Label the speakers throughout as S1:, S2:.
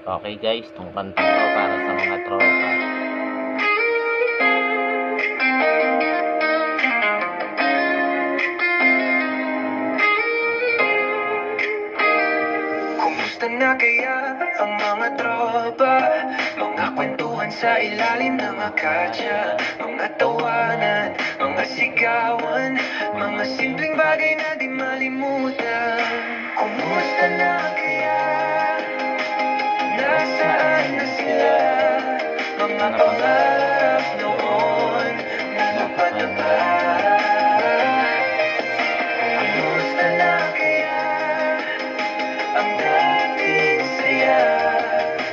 S1: Okay guys, itong kantang to para sa mga tropa.
S2: Kumusta na kaya ang mga tropa? Mga kwentuhan sa ilalim ng akasya, mga tawanan, mga sigawan, mga simpleng bagay na di malimutan. Kumusta na kaya? Nasaan na sila? Mga pangarap noon, natupad na ba? Kumusta na kaya ang dating saya,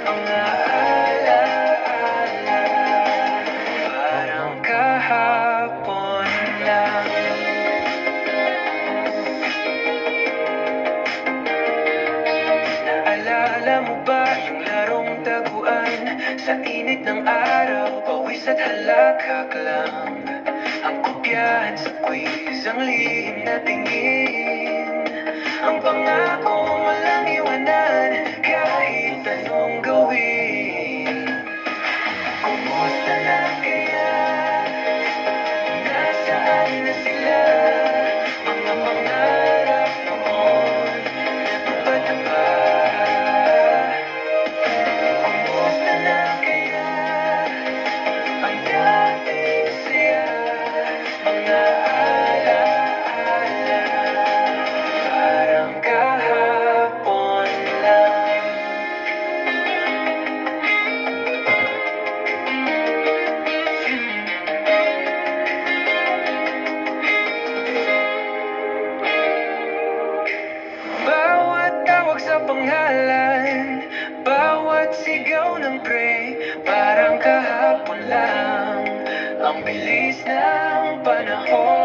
S2: mga alaala, parang kahapon lang. Naalala mo ba yung larong taguan? Sa init ng araw, pawis at halakhak lang. Ang kopyahan sa quiz, ang lihim na tingin. Ang pangako walang iwanan, kahit anong gawin. Kumusta na kaya? Nasaan na sila? Mga pangarap noon, natupad na ba? Kumusta na kaya ang dating saya, mga alaala, parang kahapon lang. Bawat tawag sa pangalan, bawat sigaw ng pre, parang kahapon lang. Ang bilis ng panahon,